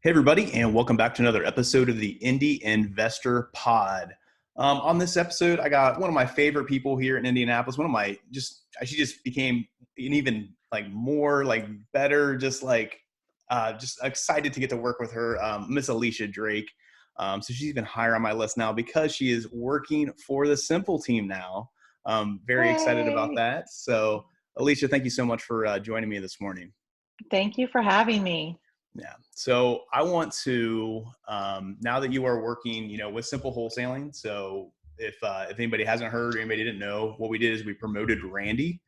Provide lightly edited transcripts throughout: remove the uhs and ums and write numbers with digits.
Hey, everybody, and welcome back to another episode of the Indy Investor Pod. On this episode, I got one of my favorite people here in Indianapolis. She just became an even like more like better, just excited to get to work with her, Miss Alicia Drake. So she's even higher on my list now because she is working for the Simple team now. Very excited about Yay. that. So, Alicia, thank you so much for joining me this morning. Thank you for having me. Yeah. So I want to now that you are working, with Simple Wholesaling. So if anybody hasn't heard or anybody didn't know, what we did is we promoted Randy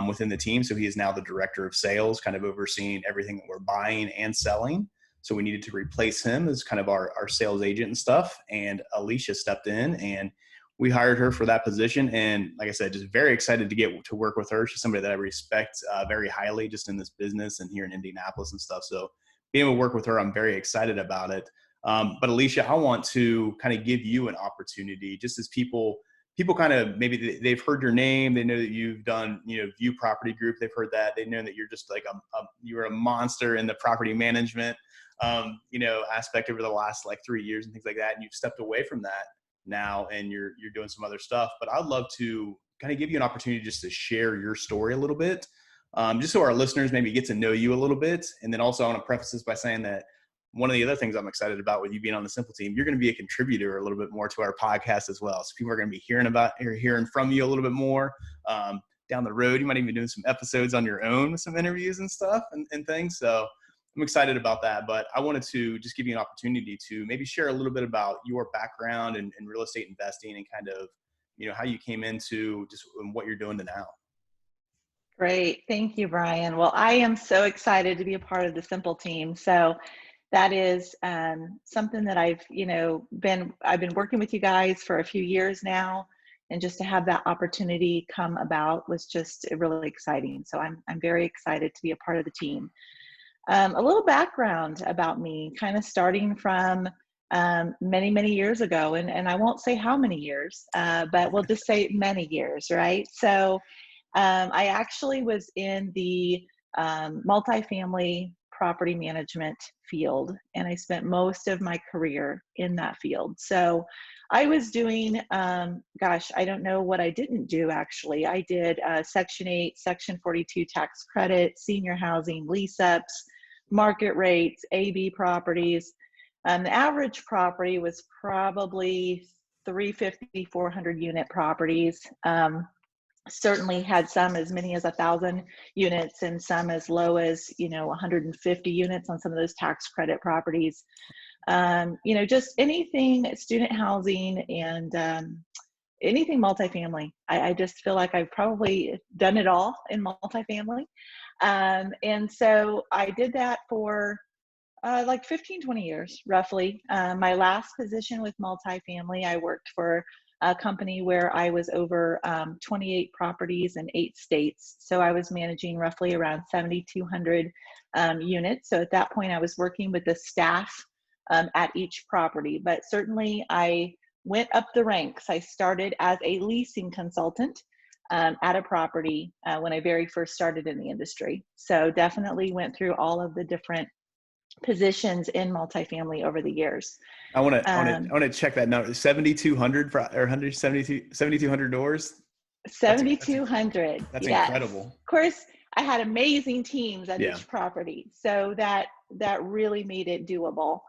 within the team. So he is now the director of sales, kind of overseeing everything that we're buying and selling. So we needed to replace him as kind of our sales agent and stuff. And Alicia stepped in and we hired her for that position. And like I said, just very excited to get to work with her. She's somebody that I respect very highly just in this business and here in Indianapolis and stuff. So being able to work with her, I'm very excited about it. But Alicia, I want to kind of give you an opportunity, just as people kind of maybe they've heard your name, they know that you've done, View Property Group, they've heard that, they know that you're just like you're a monster in the property management, aspect over the last like 3 years and things like that, and you've stepped away from that now, and you're doing some other stuff. But I'd love to kind of give you an opportunity just to share your story a little bit, just so our listeners maybe get to know you a little bit. And then also I want to preface this by saying that one of the other things I'm excited about with you being on the Simple team, you're going to be a contributor a little bit more to our podcast as well. So people are going to be hearing from you a little bit more down the road. You might even be doing some episodes on your own, some interviews and stuff and things. So I'm excited about that. But I wanted to just give you an opportunity to maybe share a little bit about your background in real estate investing and kind of, how you came into just what you're doing to now. Great. Thank you, Brian. Well, I am so excited to be a part of the Simple team. So that is something that I've been working with you guys for a few years now, and just to have that opportunity come about was just really exciting. So I'm very excited to be a part of the team. A little background about me, kind of starting from many, many years ago, and I won't say how many years, but we'll just say many years, right? So I actually was in the multifamily property management field, and I spent most of my career in that field. So I was doing, I don't know what I didn't do actually. I did Section 8, Section 42 tax credit, senior housing, lease ups, market rates, AB properties. The average property was probably 350, 400 unit properties. Certainly had some as many as 1,000 units and some as low as 150 units on some of those tax credit properties. Just anything student housing and anything multifamily. I just feel like I've probably done it all in multifamily. And so I did that for like 15, 20 years, roughly. My last position with multifamily, I worked for a company where I was over 28 properties in 8 states. So I was managing roughly around 7,200 units. So at that point, I was working with the staff at each property. But certainly I went up the ranks. I started as a leasing consultant at a property when I very first started in the industry. So definitely went through all of the different positions in multifamily over the years. I want to check that number. 7,200 or 7,200 doors. That's 7,200. that's Yes. incredible. Of course, I had amazing teams at Yeah. each property, so that really made it doable.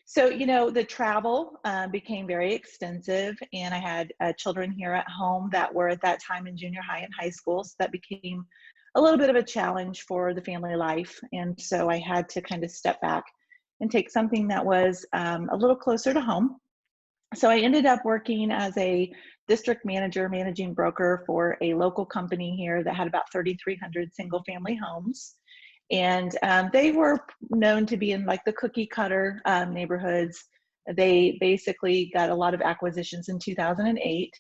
So the travel became very extensive, and I had children here at home that were at that time in junior high and high school, so that became a little bit of a challenge for the family life. And so I had to kind of step back and take something that was a little closer to home. So I ended up working as a district manager, managing broker for a local company here that had about 3,300 single family homes. And they were known to be in like the cookie cutter neighborhoods. They basically got a lot of acquisitions in 2008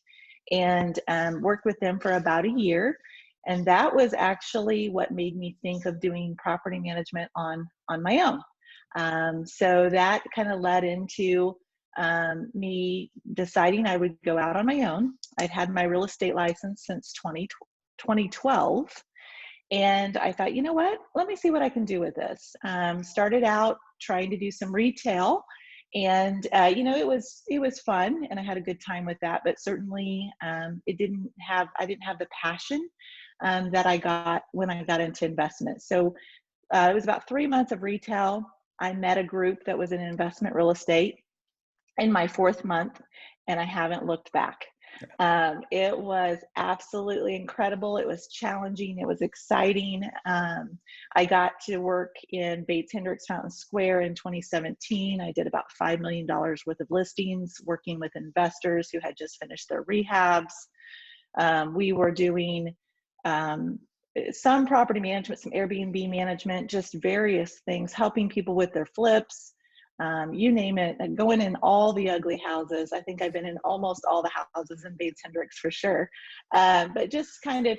and worked with them for about a year. And that was actually what made me think of doing property management on my own. So that kind of led into me deciding I would go out on my own. I'd had my real estate license since 2012. And I thought, you know what? Let me see what I can do with this. Started out trying to do some retail, and it was fun, and I had a good time with that. But certainly, I didn't have the passion that I got when I got into investment. So it was about 3 months of retail. I met a group that was in investment real estate in my fourth month, and I haven't looked back. It was absolutely incredible. It was challenging. It was exciting. I got to work in Bates Hendricks Fountain Square in 2017. I did about $5 million worth of listings, working with investors who had just finished their rehabs. We were doing some property management, some Airbnb management, just various things, helping people with their flips, you name it, and going in all the ugly houses. I think I've been in almost all the houses in Bates Hendricks for sure. But just kind of,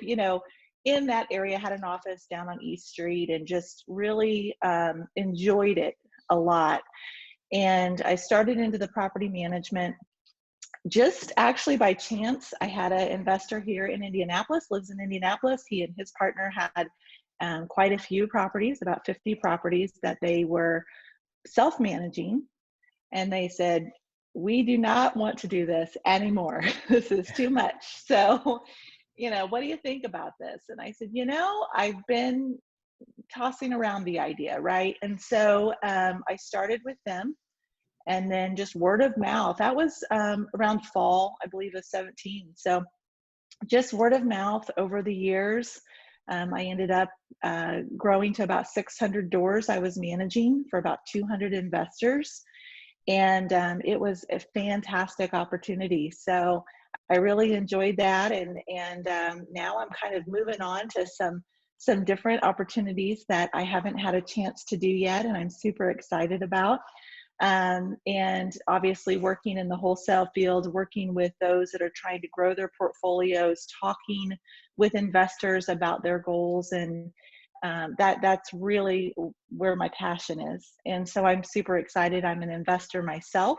in that area, had an office down on East Street, and just really enjoyed it a lot. And I started into the property management just actually by chance. I had an investor here in Indianapolis, lives in Indianapolis. He and his partner had quite a few properties, about 50 properties that they were self-managing. And they said, we do not want to do this anymore. This is too much. So, what do you think about this? And I said, I've been tossing around the idea, right? And so I started with them, and then just word of mouth. That was around fall, I believe, of 17. So just word of mouth over the years. I ended up growing to about 600 doors I was managing for about 200 investors. And it was a fantastic opportunity. So I really enjoyed that. And now I'm kind of moving on to some different opportunities that I haven't had a chance to do yet, and I'm super excited about. And obviously working in the wholesale field, working with those that are trying to grow their portfolios, talking with investors about their goals, and that's really where my passion is. And so I'm super excited. I'm an investor myself.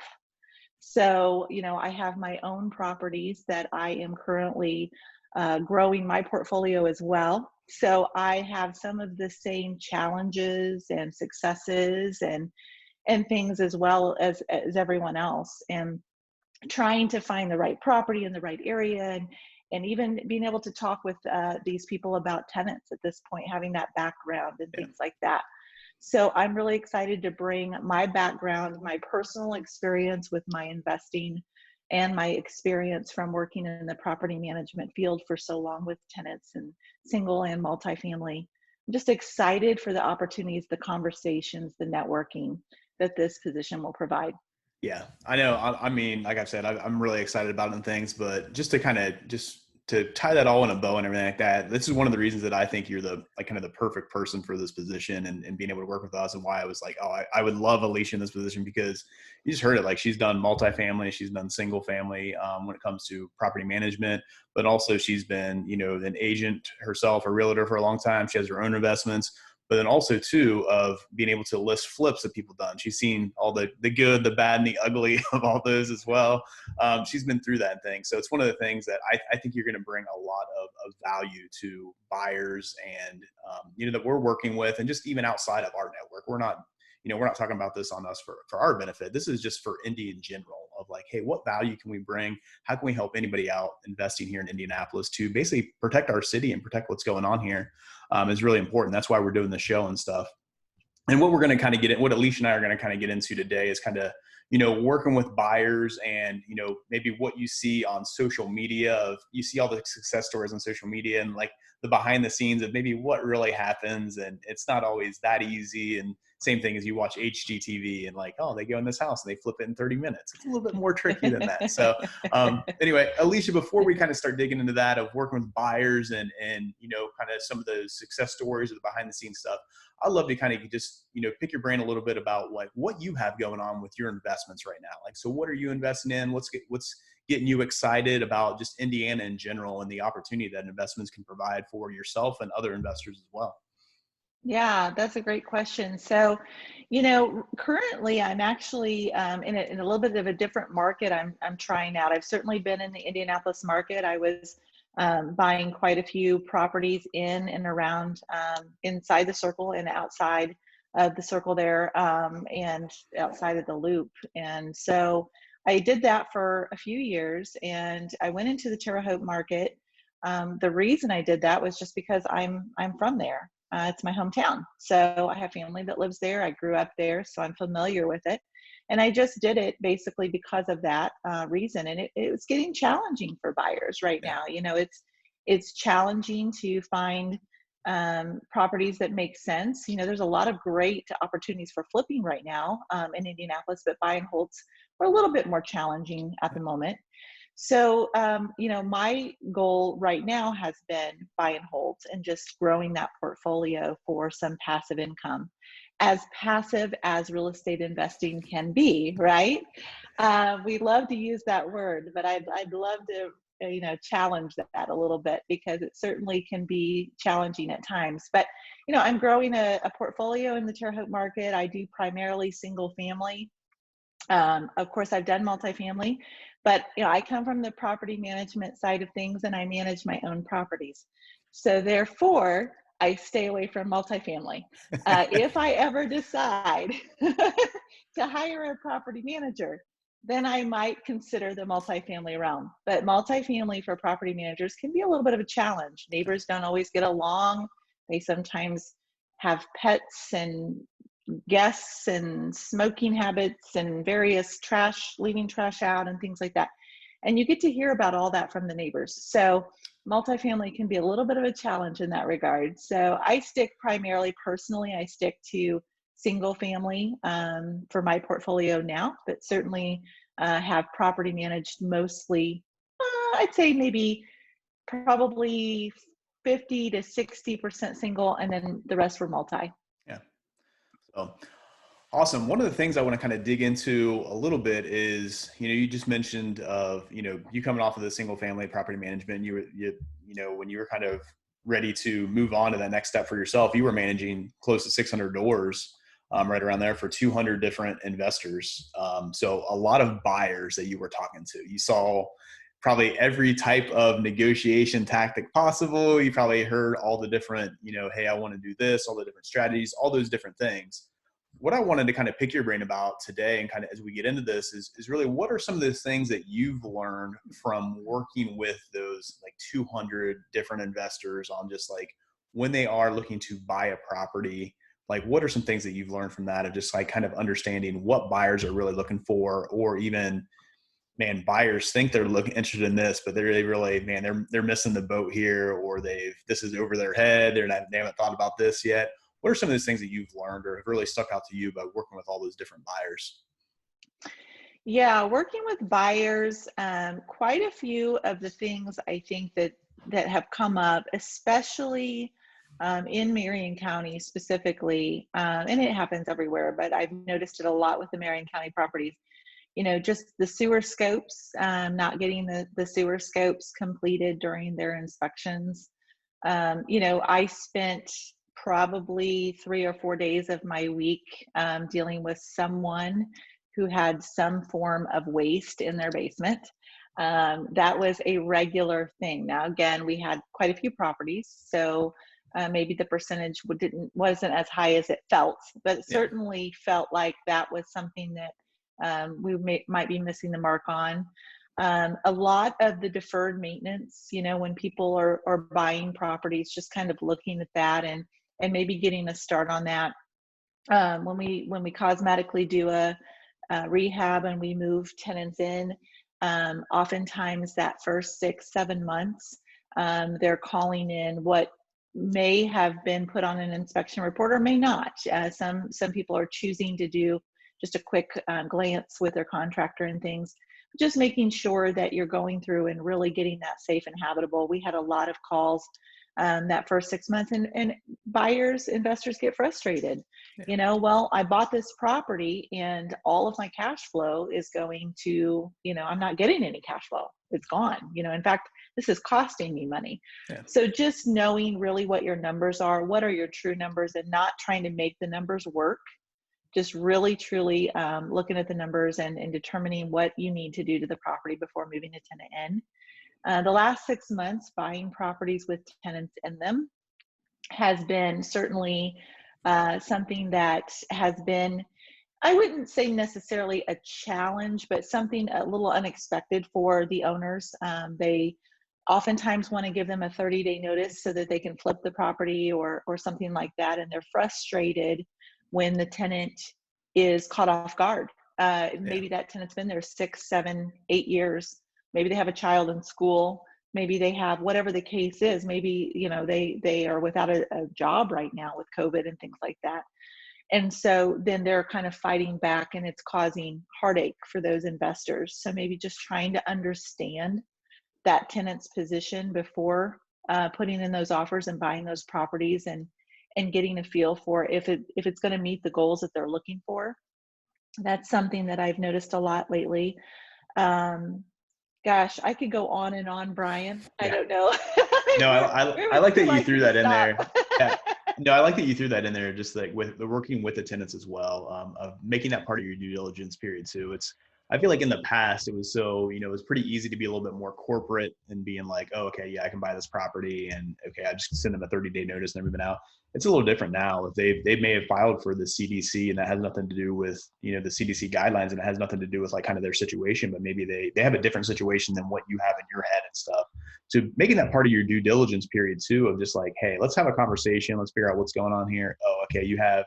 So, I have my own properties that I am currently growing my portfolio as well. So I have some of the same challenges and successes and things as well as everyone else, and trying to find the right property in the right area, and even being able to talk with these people about tenants at this point, having that background and Yeah. things like that. So I'm really excited to bring my background, my personal experience with my investing, and my experience from working in the property management field for so long with tenants and single and multifamily. I'm just excited for the opportunities, the conversations, the networking that this position will provide. Yeah, I know. I mean, like I've said, I'm really excited about it and things, but just to to tie that all in a bow and everything like that, this is one of the reasons that I think you're the like kind of the perfect person for this position, and being able to work with us, and why I was like, oh, I would love Alicia in this position, because you just heard it. Like, she's done multifamily, she's done single family when it comes to property management, but also she's been, an agent herself, a realtor for a long time. She has her own investments, but then also too of being able to list flips that people done. She's seen all the good, the bad, and the ugly of all those as well. She's been through that thing. So it's one of the things that I think you're going to bring a lot of value to buyers, and that we're working with, and just even outside of our network. We're not talking about this on us for our benefit. This is just for Indy in general, of like, hey, what value can we bring? How can we help anybody out investing here in Indianapolis to basically protect our city and protect what's going on here? Is really important. That's why we're doing the show and stuff. And what we're going to kind of what Alicia and I are going to kind of get into today is kind of, working with buyers, and, maybe what you see on social media. You see all the success stories on social media, and like the behind the scenes of maybe what really happens. And it's not always that easy. And same thing as you watch HGTV, and like, oh, they go in this house and they flip it in 30 minutes. It's a little bit more tricky than that. So anyway, Alicia, before we kind of start digging into that of working with buyers, and kind of some of those success stories or the behind the scenes stuff, I'd love to kind of just, pick your brain a little bit about like what you have going on with your investments right now. Like, so what are you investing in? What's getting you excited about just Indiana in general, and the opportunity that investments can provide for yourself and other investors as well? Yeah, that's a great question. So, currently I'm actually in a little bit of a different market. I'm trying out. I've certainly been in the Indianapolis market. I was buying quite a few properties in and around, inside the circle and outside of the circle there, and outside of the loop. And so I did that for a few years, and I went into the Terre Haute market. The reason I did that was just because I'm from there. It's my hometown. So I have family that lives there. I grew up there, so I'm familiar with it. And I just did it basically because of that reason. And it was getting challenging for buyers right Yeah. now. It's challenging to find properties that make sense. There's a lot of great opportunities for flipping right now in Indianapolis, but buy and holds are a little bit more challenging at the moment. So, my goal right now has been buy and hold and just growing that portfolio for some passive income, as passive as real estate investing can be, right? We love to use that word, but I'd love to, challenge that a little bit because it certainly can be challenging at times. But, I'm growing a portfolio in the Terre Haute market. I do primarily single family. Of course, I've done multifamily, but I come from the property management side of things, and I manage my own properties. So therefore, I stay away from multifamily. If I ever decide to hire a property manager, then I might consider the multifamily realm. But multifamily for property managers can be a little bit of a challenge. Neighbors don't always get along. They sometimes have pets and guests and smoking habits and various trash, leaving trash out and things like that. And you get to hear about all that from the neighbors. So multifamily can be a little bit of a challenge in that regard. So I stick primarily personally, I stick to single family for my portfolio now, but certainly have property managed mostly, I'd say maybe probably 50 to 60% single, and then the rest were multi. Yeah. So awesome. One of the things I want to kind of dig into a little bit is, you just mentioned of, you coming off of the single family property management, when you were kind of ready to move on to that next step for yourself, you were managing close to 600 doors, right around there for 200 different investors. So a lot of buyers that you were talking to. You saw probably every type of negotiation tactic possible. You probably heard all the different, hey, I want to do this, all the different strategies, all those different things. What I wanted to kind of pick your brain about today, and kind of as we get into this, is really what are some of those things that you've learned from working with those like 200 different investors on just like when they are looking to buy a property, like what are some things that you've learned from that of just like kind of understanding what buyers are really looking for, or even, man, buyers think they're interested in this, but they really, man, they're missing the boat here, or this is over their head. They haven't thought about this yet. What are some of those things that you've learned or have really stuck out to you by working with all those different buyers? Yeah, working with buyers, quite a few of the things I think that have come up, especially in Marion County specifically, and it happens everywhere, but I've noticed it a lot with the Marion County properties. Just the sewer scopes, not getting the sewer scopes completed during their inspections. I spent probably 3 or 4 days of my week dealing with someone who had some form of waste in their basement. That was a regular thing. Now, again, we had quite a few properties, so maybe the percentage wasn't as high as it felt, but it Yeah. certainly felt like that was something that might be missing the mark on. A lot of the deferred maintenance, when people are buying properties, just kind of looking at that and maybe getting a start on that. When we cosmetically do a rehab and we move tenants in, oftentimes that first 6, 7 months, they're calling in what may have been put on an inspection report or may not. Some people are choosing to do just a quick glance with their contractor and things, just making sure that you're going through and really getting that safe and habitable. We had a lot of calls that first 6 months, and buyers, investors get frustrated. Yeah. Well, I bought this property and all of my cash flow is going to, I'm not getting any cash flow. It's gone. In fact, this is costing me money. Yeah. So just knowing really what your numbers are, what are your true numbers, and not trying to make the numbers work, just really truly looking at the numbers and determining what you need to do to the property before moving a tenant in. The last 6 months, buying properties with tenants in them has been certainly something that has been, I wouldn't say necessarily a challenge, but something a little unexpected for the owners. They oftentimes want to give them a 30-day notice so that they can flip the property or something like that. And they're frustrated when the tenant is caught off guard. Yeah. Maybe that tenant's been there 6, 7, 8 years. Maybe they have a child in school. Maybe they have whatever the case is. Maybe, they are without a job right now with COVID and things like that. And so then they're kind of fighting back, and it's causing heartache for those investors. So maybe just trying to understand that tenant's position before putting in those offers and buying those properties, and getting a feel for if it's going to meet the goals that they're looking for. That's something that I've noticed a lot lately. Um, Gosh, I could go on and on, Brian. I Yeah. don't know. No, Where I would like you that you like threw me to that in stop? there. Yeah. No, I like that you threw that in there, just like with the working with the tenants as well, of making that part of your due diligence period too. I feel like in the past it was so, it was pretty easy to be a little bit more corporate and being like, oh, okay, yeah, I can buy this property, and okay, I just send them a 30-day notice and they're moving out. It's a little different now. If they may have filed for the CDC, and that has nothing to do with, the CDC guidelines, and it has nothing to do with like kind of their situation, but maybe they have a different situation than what you have in your head and stuff. So making that part of your due diligence period too, of just like, hey, let's have a conversation. Let's figure out what's going on here. Oh, okay, you have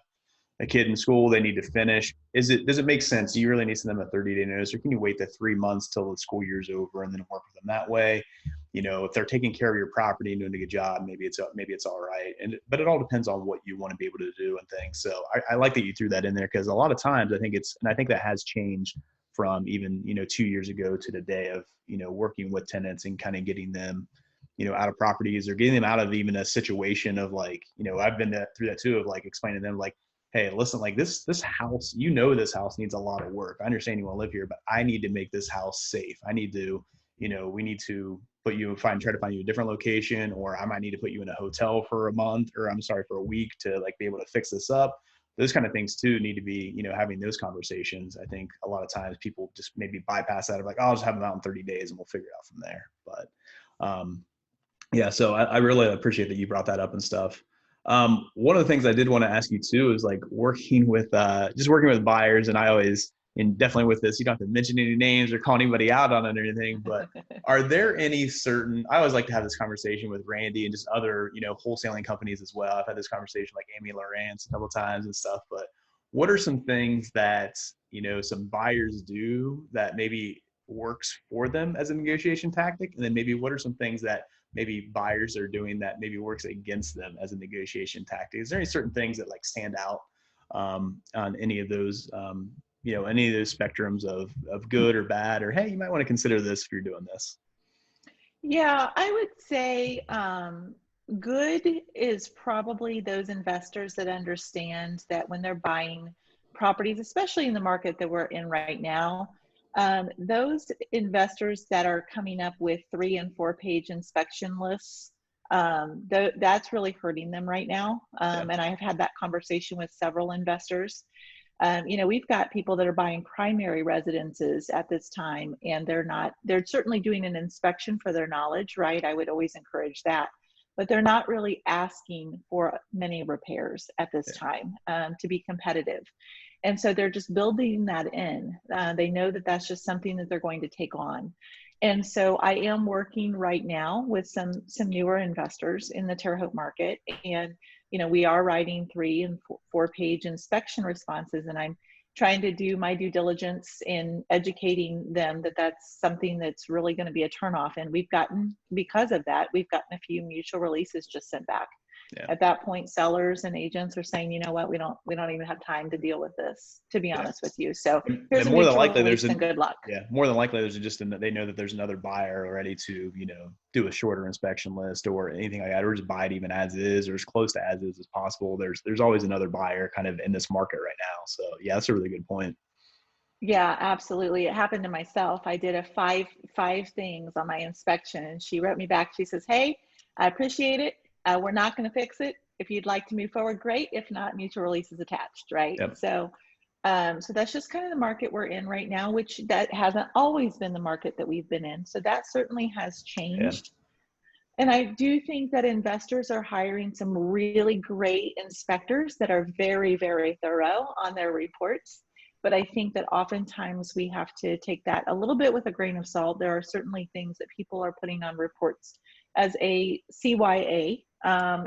a kid in school, they need to finish. Does it make sense? Do you really need to send them a 30-day notice, or can you wait the 3 months till the school year's over and then work with them that way? If they're taking care of your property and doing a good job, maybe it's all right. But it all depends on what you want to be able to do and things. So I like that you threw that in there, because a lot of times I think that has changed from even 2 years ago to today, of working with tenants and kind of getting them out of properties, or getting them out of even a situation of like, I've been through that too, of like explaining to them like, hey, listen, like this house, this house needs a lot of work. I understand you want to live here, but I need to make this house safe. I need to, we need to try to find you a different location, or I might need to put you in a hotel for a month, or I'm sorry, for a week, to like be able to fix this up. Those kind of things too need to be, having those conversations. I think a lot of times people just maybe bypass that of like, oh, I'll just have them out in 30 days and we'll figure it out from there. But yeah, so I really appreciate that you brought that up and stuff. One of the things I did want to ask you too is like working with buyers, and I always, and definitely with this, you don't have to mention any names or call anybody out on it or anything, but are there any certain, I always like to have this conversation with Randy and just other, wholesaling companies as well. I've had this conversation like Amy Lawrence a couple of times and stuff, but what are some things that, some buyers do that maybe works for them as a negotiation tactic? And then maybe what are some things that maybe buyers are doing that maybe works against them as a negotiation tactic? Is there any certain things that like stand out on any of those, any of those spectrums of good or bad, or hey, you might want to consider this if you're doing this? Yeah, I would say good is probably those investors that understand that when they're buying properties, especially in the market that we're in right now, those investors that are coming up with 3 and 4 page inspection lists, that's really hurting them right now. Yeah. And I have had that conversation with several investors. We've got people that are buying primary residences at this time, and they're certainly doing an inspection for their knowledge, right? I would always encourage that, but they're not really asking for many repairs at this Yeah. time to be competitive. And so they're just building that in. They know that that's just something that they're going to take on. And so I am working right now with some newer investors in the Terre Haute market, and we are writing 3 and 4 page inspection responses, and I'm trying to do my due diligence in educating them that that's something that's really going to be a turnoff. And because of that, we've gotten a few mutual releases just sent back. Yeah. At that point, sellers and agents are saying, you know what, we don't even have time to deal with this, to be Yeah. honest with you. So here's And a more than mutual likely release and good luck. more than likely they know that there's another buyer ready to, do a shorter inspection list or anything like that, or just buy it even as is, or as close to as is as possible. There's always another buyer kind of in this market right now. So yeah, that's a really good point. Yeah, absolutely. It happened to myself. I did a five things on my inspection, and she wrote me back. She says, "Hey, I appreciate it. We're not going to fix it. If you'd like to move forward, great. If not, mutual release is attached." Right. Yep. So So that's just kind of the market we're in right now, which that hasn't always been the market that we've been in. So that certainly has Yeah. changed. And I do think that investors are hiring some really great inspectors that are very, very thorough on their reports. But I think that oftentimes we have to take that a little bit with a grain of salt. There are certainly things that people are putting on reports as a CYA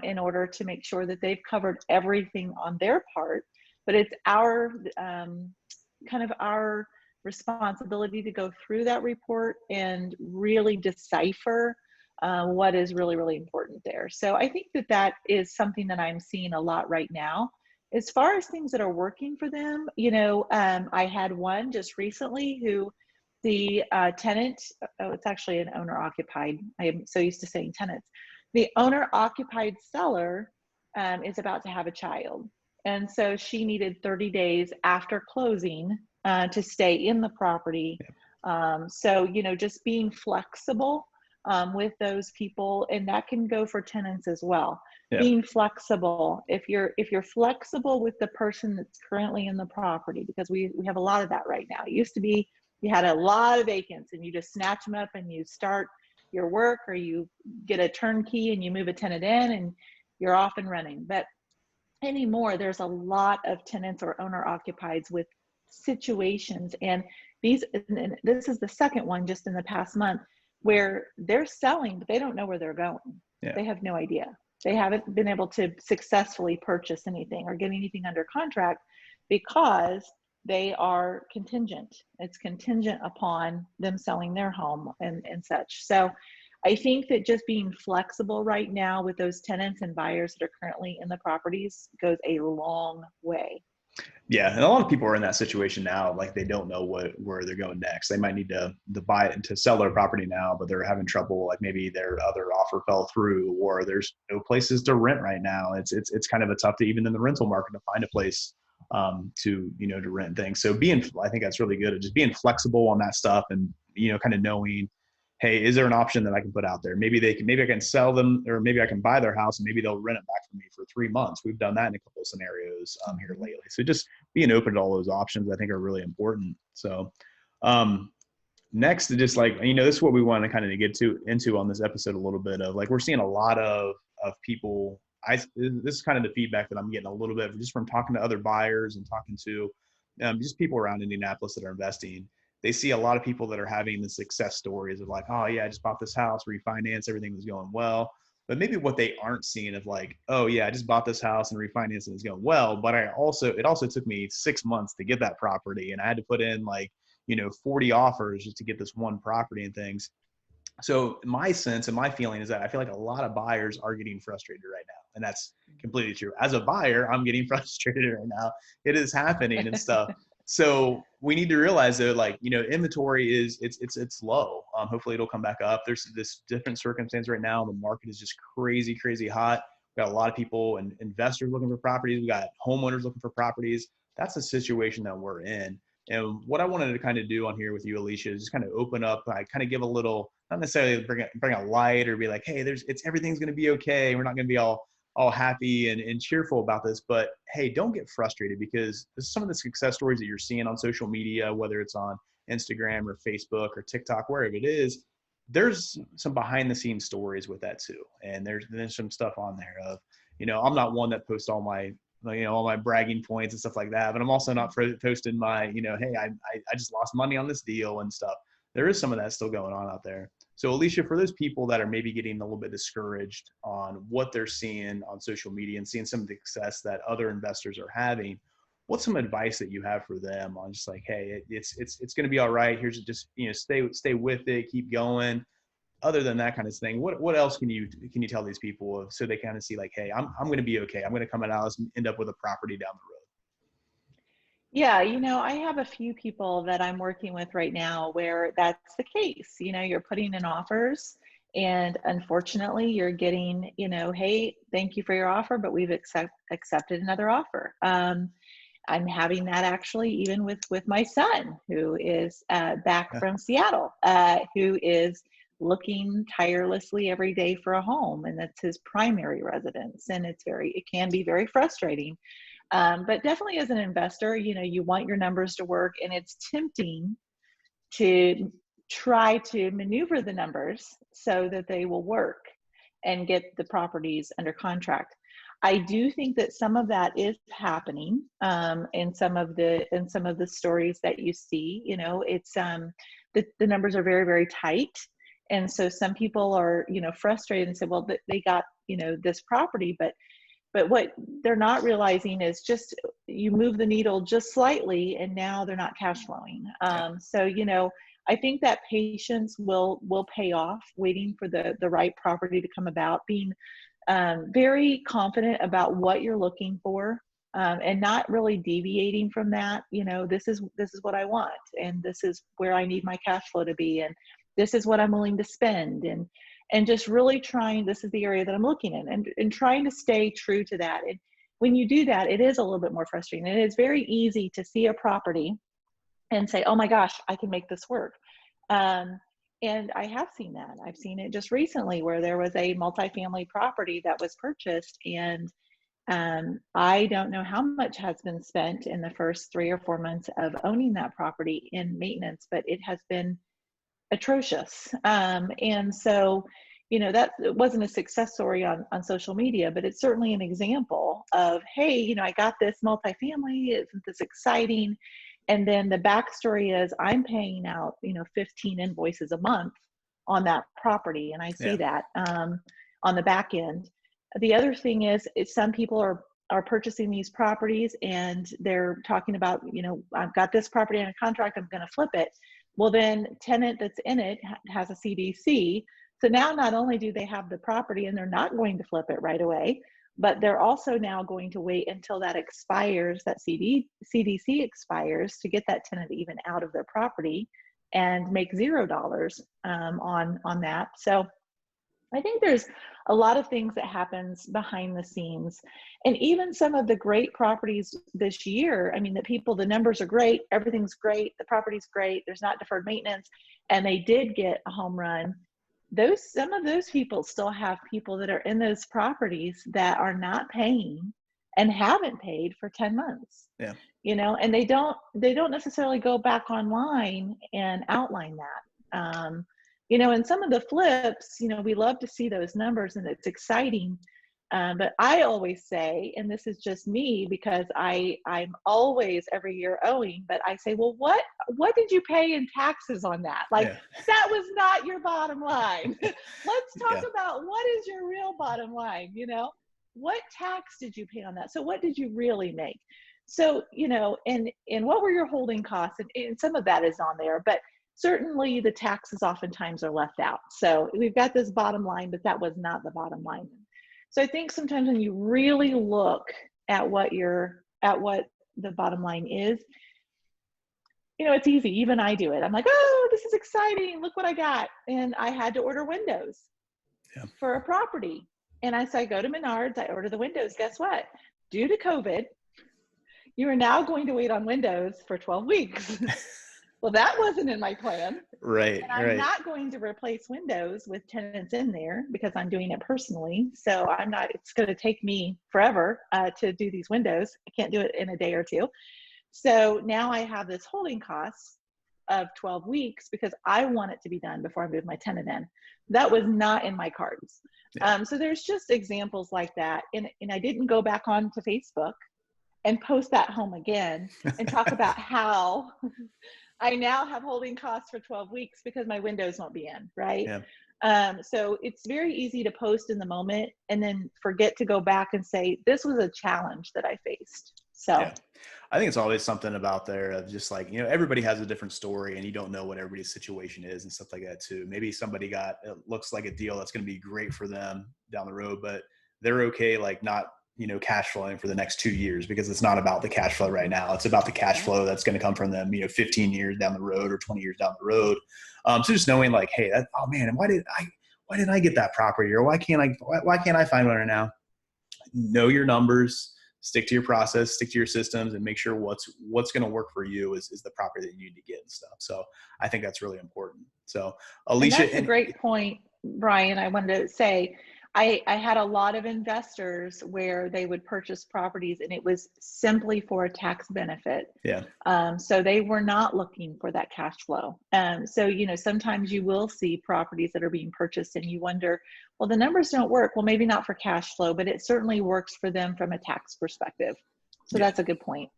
in order to make sure that they've covered everything on their part. But it's our kind of our responsibility to go through that report and really decipher what is really, really important there. So I think that that is something that I'm seeing a lot right now. As far as things that are working for them, I had one just recently who the tenant, oh, it's actually an owner occupied. I am so used to saying tenants. The owner occupied seller is about to have a child. And so she needed 30 days after closing to stay in the property. So, just being flexible with those people, and that can go for tenants as well. Yeah. Being flexible, if you're flexible with the person that's currently in the property, because we have a lot of that right now. It used to be you had a lot of vacants and you just snatch them up and you start your work, or you get a turnkey and you move a tenant in and you're off and running. But anymore, there's a lot of tenants or owner occupieds with situations, and this is the second one just in the past month where they're selling, but they don't know where they're going. Yeah. They have no idea. They haven't been able to successfully purchase anything or get anything under contract because they are contingent. It's contingent upon them selling their home and such. So I think that just being flexible right now with those tenants and buyers that are currently in the properties goes a long way. Yeah, and a lot of people are in that situation now. Like they don't know where they're going next. They might need to buy it and to sell their property now, but they're having trouble. Like maybe their other offer fell through, or there's no places to rent right now. It's kind of a tough to even in the rental market to find a place to rent things. So I think that's really good at just being flexible on that stuff, and kind of knowing, hey, is there an option that I can put out there? Maybe I can sell them, or maybe I can buy their house and maybe they'll rent it back from me for 3 months. We've done that in a couple of scenarios here lately. So just being open to all those options, I think, are really important. So next, just like, this is what we want to kind of get into on this episode a little bit of, like, we're seeing a lot of people. This is kind of the feedback that I'm getting a little bit just from talking to other buyers and talking to just people around Indianapolis that are investing. They see a lot of people that are having the success stories of like, oh yeah, I just bought this house, refinance, everything was going well. But maybe what they aren't seeing of like, oh yeah, I just bought this house and refinanced and it's going well. But it also took me 6 months to get that property, and I had to put in 40 offers just to get this one property and things. So my sense and my feeling is that I feel like a lot of buyers are getting frustrated right now. And that's completely true. As a buyer, I'm getting frustrated right now. It is happening and stuff. So we need to realize that, inventory it's low. Hopefully it'll come back up. There's this different circumstance right now. The market is just crazy, crazy hot. We've got a lot of people and investors looking for properties. We got homeowners looking for properties. That's the situation that we're in. And what I wanted to kind of do on here with you, Alicia, is just kind of open up, kind of give a little, not necessarily bring a light or be like, hey, everything's going to be okay. We're not going to be all happy and cheerful about this, but hey, don't get frustrated, because some of the success stories that you're seeing on social media, whether it's on Instagram or Facebook or TikTok, wherever it is, there's some behind the scenes stories with that too. And there's some stuff on there of, I'm not one that posts all my bragging points and stuff like that, but I'm also not posting my, hey, I just lost money on this deal and stuff. There is some of that still going on out there. So Alicia, for those people that are maybe getting a little bit discouraged on what they're seeing on social media and seeing some of the success that other investors are having, what's some advice that you have for them on just like, hey, it's going to be all right. Here's just, stay with it, keep going. Other than that kind of thing, what else can you tell these people so they kind of see like, hey, I'm going to be okay. I'm going to come out and end up with a property down the road. Yeah, I have a few people that I'm working with right now where that's the case. You're putting in offers, and unfortunately you're getting, hey, thank you for your offer, but we've accepted another offer. I'm having that actually even with my son, who is back from Seattle, who is looking tirelessly every day for a home, and that's his primary residence. And it can be very frustrating. But definitely as an investor, you want your numbers to work, and it's tempting to try to maneuver the numbers so that they will work and get the properties under contract. I do think that some of that is happening in some of the stories that you see. It's the numbers are very, very tight, and so some people are frustrated and say, well, they got this property, but what they're not realizing is just you move the needle just slightly, and now they're not cash flowing. Yeah. So I think that patience will pay off, waiting for the right property to come about, being very confident about what you're looking for, and not really deviating from that. This is what I want, and this is where I need my cash flow to be, and this is what I'm willing to spend, and just really trying, this is the area that I'm looking in, and trying to stay true to that. And when you do that, it is a little bit more frustrating. And it's very easy to see a property and say, oh my gosh, I can make this work. And I have seen that. I've seen it just recently where there was a multifamily property that was purchased, and I don't know how much has been spent in the first 3 or 4 months of owning that property in maintenance, but it has been atrocious. And so, that wasn't a success story on social media, but it's certainly an example of, hey, I got this multifamily, isn't this exciting? And then the backstory is I'm paying out, 15 invoices a month on that property. And I see Yeah. that on the back end. The other thing is some people are purchasing these properties, and they're talking about, I've got this property on a contract, I'm going to flip it. Well, then tenant that's in it has a CDC. So now not only do they have the property and they're not going to flip it right away, but they're also now going to wait until that expires, that CDC expires, to get that tenant even out of their property and make $0 on that. So I think there's a lot of things that happens behind the scenes. And even some of the great properties this year, the numbers are great, everything's great, the property's great, there's not deferred maintenance, and they did get a home run. Some of those people still have people that are in those properties that are not paying and haven't paid for 10 months. Yeah. And they don't necessarily go back online and outline that. And some of the flips, we love to see those numbers, and it's exciting. But I always say, and this is just me because I'm always every year owing, but I say, well, what did you pay in taxes on that? That was not your bottom line. Let's talk about what is your real bottom line, what tax did you pay on that? So what did you really make? So, and what were your holding costs? And some of that is on there, but certainly the taxes oftentimes are left out. So we've got this bottom line, but that was not the bottom line. So I think sometimes when you really look at what the bottom line is, it's easy. Even I do it. I'm like, oh, this is exciting. Look what I got. And I had to order windows for a property. And I go to Menards, I order the windows. Guess what? Due to COVID, you are now going to wait on windows for 12 weeks. Well, that wasn't in my plan. Right. And I'm not going to replace windows with tenants in there because I'm doing it personally. So it's going to take me forever to do these windows. I can't do it in a day or two. So now I have this holding cost of 12 weeks because I want it to be done before I move my tenant in. That was not in my cards. Yeah. So there's just examples like that. And I didn't go back onto Facebook and post that home again and talk about how I now have holding costs for 12 weeks because my windows won't be in, right? Yeah. So it's very easy to post in the moment and then forget to go back and say, this was a challenge that I faced. So yeah. I think it's always something about there of just like, everybody has a different story, and you don't know what everybody's situation is and stuff like that too. Maybe somebody it looks like a deal that's going to be great for them down the road, but they're okay, like not, cash flowing for the next 2 years because it's not about the cash flow right now. It's about the cash flow that's going to come from them, 15 years down the road or 20 years down the road. So just knowing like, hey, oh man, why didn't I get that property, or why can't I find one right now? Know your numbers, stick to your process, stick to your systems, and make sure what's going to work for you is the property that you need to get and stuff. So I think that's really important. So Alicia, and that's a great point, Brian. I wanted to say, I had a lot of investors where they would purchase properties and it was simply for a tax benefit. Yeah. So they were not looking for that cash flow. So, you know, sometimes you will see properties that are being purchased and you wonder, well, the numbers don't work. Well, maybe not for cash flow, but it certainly works for them from a tax perspective. So Yeah. that's a good point.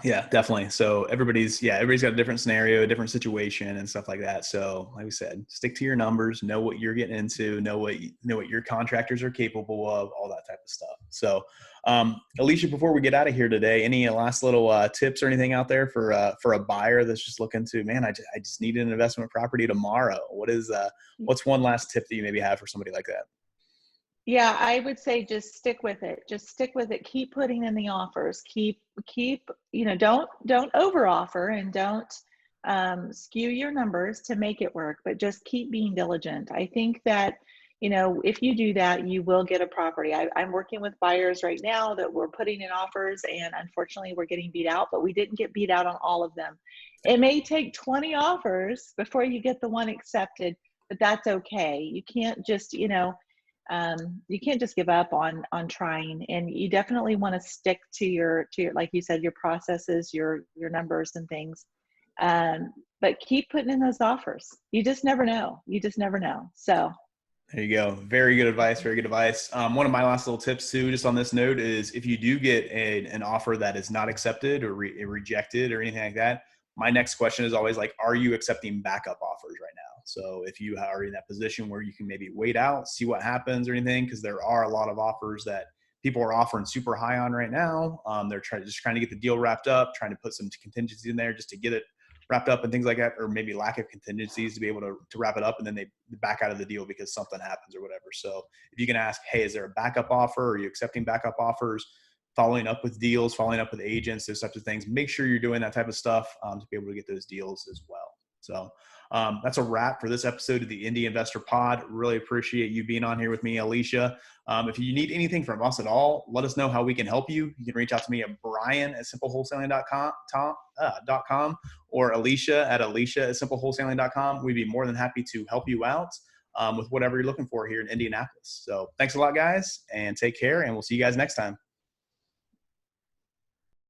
Yeah, definitely. So everybody's got a different scenario, a different situation and stuff like that. So like we said, stick to your numbers, know what you're getting into, know what your contractors are capable of, all that type of stuff. So Alicia, before we get out of here today, any last little tips or anything out there for a buyer that's just looking to, man, I just need an investment property tomorrow. What's one last tip that you maybe have for somebody like that? Yeah, I would say just stick with it. Just stick with it. Keep putting in the offers. Keep, you know, don't over offer and don't skew your numbers to make it work, but just keep being diligent. I think that, you know, if you do that, you will get a property. I'm working with buyers right now that we're putting in offers, and unfortunately, we're getting beat out, but we didn't get beat out on all of them. It may take 20 offers before you get the one accepted, but that's okay. You can't just, you can't just give up on trying, and you definitely want to stick to your, like you said, your processes, your numbers and things. But keep putting in those offers. You just never know. You just never know. So There you go. Very good advice. Very good advice. One of my last little tips too, just on this note, is if you do get an offer that is not accepted or rejected or anything like that, my next question is always like, are you accepting backup offers right now? So if you are in that position where you can maybe wait out, see what happens or anything, because there are a lot of offers that people are offering super high on right now. They're trying to get the deal wrapped up, trying to put some contingencies in there just to get it wrapped up and things like that, or maybe lack of contingencies to be able to wrap it up, and then they back out of the deal because something happens or whatever. So if you can ask, hey, is there a backup offer? Are you accepting backup offers? Following up with deals, following up with agents, those types of things. Make sure you're doing that type of stuff to be able to get those deals as well. So that's a wrap for this episode of the Indy Investor Pod. Really appreciate you being on here with me, Alicia. If you need anything from us at all, let us know how we can help you. You can reach out to me at brian@simplewholesaling.com or alicia@simplewholesaling.com. We'd be more than happy to help you out with whatever you're looking for here in Indianapolis. So thanks a lot, guys, and take care, and we'll see you guys next time.